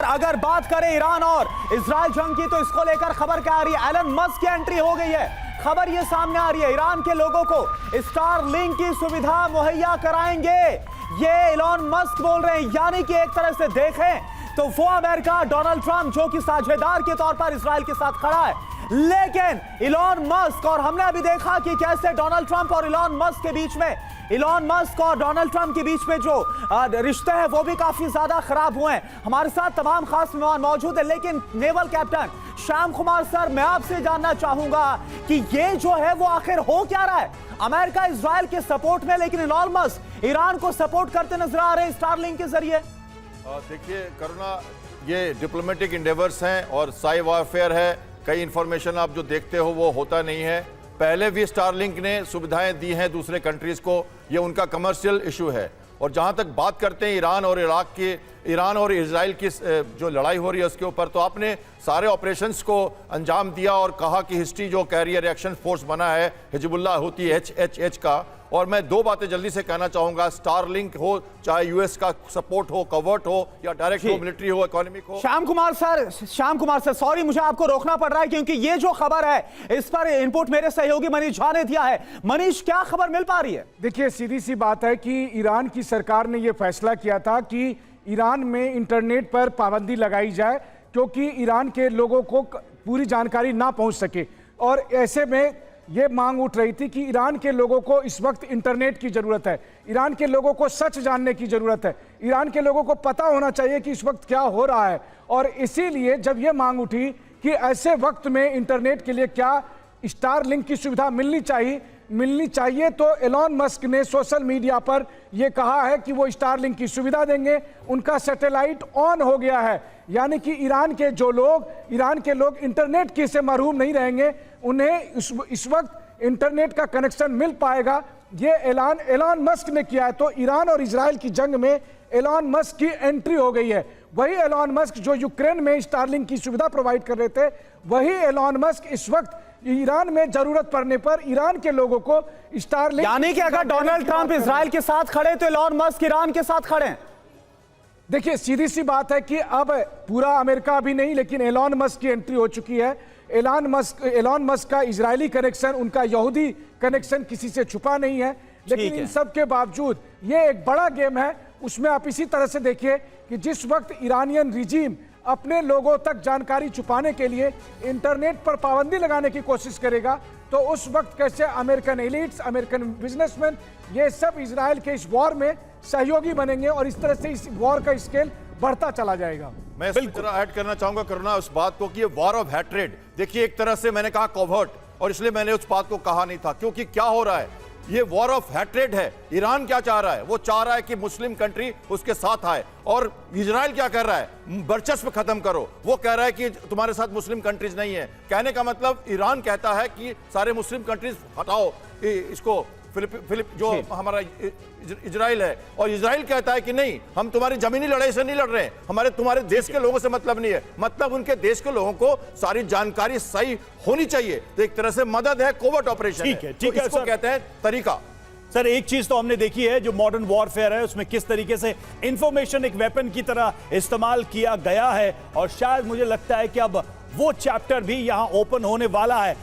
अगर बात करें ईरान और इजराइल जंग की, तो इसको लेकर खबर क्या आ रही है? एलन मस्क की एंट्री हो गई है। खबर ये सामने आ रही है, ईरान के लोगों को स्टारलिंक की सुविधा मुहैया कराएंगे, ये एलन मस्क बोल रहे हैं। यानी कि एक तरह से देखें तो वो अमेरिका, डोनाल्ड ट्रंप, जो कि साझेदार के तौर पर इजराइल के साथ खड़ा है, लेकिन एलन मस्क, और हमने अभी देखा कि कैसे डोनाल्ड ट्रंप और एलन मस्क के बीच में, एलन मस्क और डोनाल्ड ट्रंप के बीच में जो रिश्ते हैं वो भी काफी ज्यादा खराब हुए हैं। हमारे साथ तमाम खास मेहमान मौजूद है, लेकिन naval captain Shyam Kumar sir, मैं आपसे जानना चाहूंगा कि ये जो है वो आखिर हो क्या रहा है? अमेरिका इजराइल के सपोर्ट में, लेकिन एलन मस्क ईरान को सपोर्ट करते नजर आ रहे हैं स्टारलिंक के जरिए। देखिए करुणा, ये डिप्लोमेटिक इंडेवर्स हैं और साई वॉरफेयर है। कई इंफॉर्मेशन आप जो देखते हो वो होता नहीं है। पहले भी स्टारलिंक ने सुविधाएं दी हैं दूसरे कंट्रीज को, ये उनका कमर्शियल इशू है। और जहां तक बात करते हैं ईरान और इराक की, ईरान और इजराइल की जो लड़ाई हो रही है उसके ऊपर, तो आपने सारे ऑपरेशंस को अंजाम दिया और कहा कि हिस्ट्री जो कैरियर रिएक्शन फोर्स बना है हिजबुल्लाह हुती HHH का। और मैं दो बातें जल्दी से कहना चाहूंगा, स्टारलिंक हो, चाहे यूएस का सपोर्ट हो, कवर्ट हो, या डायरेक्ट हो, मिलिट्री हो, इकोनॉमिक हो। श्याम कुमार सर, सॉरी मुझे आपको रोकना पड़ रहा है, क्योंकि ये जो खबर है इस पर इनपुट मेरे सहयोगी मनीष झा ने दिया है। मनीष, क्या खबर मिल पा रही है? देखिए, सीधी सी बात है कि ईरान की सरकार ने यह फैसला किया था कि ईरान में इंटरनेट पर पाबंदी लगाई जाए, क्योंकि ईरान के लोगों को पूरी जानकारी ना पहुंच सके। और ऐसे में ये मांग उठ रही थी कि ईरान के लोगों को इस वक्त इंटरनेट की जरूरत है, ईरान के लोगों को सच जानने की जरूरत है, ईरान के लोगों को पता होना चाहिए कि इस वक्त क्या हो रहा है। और इसीलिए जब ये मांग उठी कि ऐसे वक्त में इंटरनेट के लिए क्या स्टारलिंक की सुविधा मिलनी चाहिए, तो एलन मस्क ने सोशल मीडिया पर यह कहा है कि वो स्टारलिंक की सुविधा देंगे। उनका सैटेलाइट ऑन हो गया है, यानी कि ईरान के लोग इंटरनेट की से महरूम नहीं रहेंगे, उन्हें इस वक्त इंटरनेट का कनेक्शन मिल पाएगा। ये ऐलान एलन मस्क ने किया है। तो ईरान और इजराइल की जंग में एलन मस्क की एंट्री हो गई है। वही एलन मस्क जो यूक्रेन में स्टारलिंक की सुविधा प्रोवाइड कर रहे थे, वही एलन मस्क इस वक्त ईरान में जरूरत पड़ने पर ईरान के लोगों को स्टारलिंक, यानी कि अगर डोनाल्ड ट्रंप इजराइल के साथ खड़े तो एलन मस्क ईरान के साथ खड़े हैं। देखिए, सीधी सी बात है कि अब पूरा अमेरिका अभी नहीं, लेकिन एलन मस्क की एंट्री हो चुकी है। एलन मस्क का इजरायली कनेक्शन, उनका यहूदी कनेक्शन किसी से छुपा नहीं है। लेकिन इन सब के बावजूद ये एक बड़ा गेम है। उसमें आप इसी तरह से देखिए कि जिस वक्त ईरानियन रिजीम अपने लोगों तक जानकारी छुपाने के लिए इंटरनेट पर पाबंदी लगाने की कोशिश करेगा, तो उस वक्त कैसे अमेरिकन एलिट्स, अमेरिकन बिजनेसमैन, ये सब इजराइल के इस वॉर में सहयोगी बनेंगे और इस तरह से इस वॉर का स्केल बढ़ता चला जाएगा। मैं इस तरह ऐड करना चाहूंगा करुणा उस बात को कि ये वॉर ऑफ हैट्रेड, देखिए एक तरह से मैंने कहा कोवर्ट, और इसलिए मैंने उस बात को कहा नहीं था, क्योंकि क्या हो रहा है, ये वॉर ऑफ हैट्रेड है। ईरान क्या चाह रहा है? वो चाह रहा है कि मुस्लिम कंट्री उसके साथ आए। और इजराइल क्या कर रहा है? वर्चस्व खत्म करो। वो कह रहा है कि तुम्हारे साथ मुस्लिम कंट्रीज नहीं है। कहने का मतलब ईरान कहता है कि सारे मुस्लिम कंट्रीज हटाओ इसको, फिलिप जो हमारा इजराइल है, और इजराइल कहता है कि नहीं, हम तुम्हारी जमीनी लड़ाई से नहीं लड़ रहे हैं, हमारे तुम्हारे देश के लोगों से मतलब नहीं है। मतलब उनके देश के लोगों को सारी जानकारी सही होनी चाहिए। तो एक तरह से मदद है, कोवर्ट ऑपरेशन। ठीक है, तो इसको कहते हैं तरीका। सर, एक चीज तो हमने देखी है, जो मॉडर्न वॉरफेयर है उसमें किस तरीके से इंफॉर्मेशन एक वेपन की तरह इस्तेमाल किया गया है, और शायद मुझे लगता है कि अब वो चैप्टर भी यहां ओपन होने वाला है।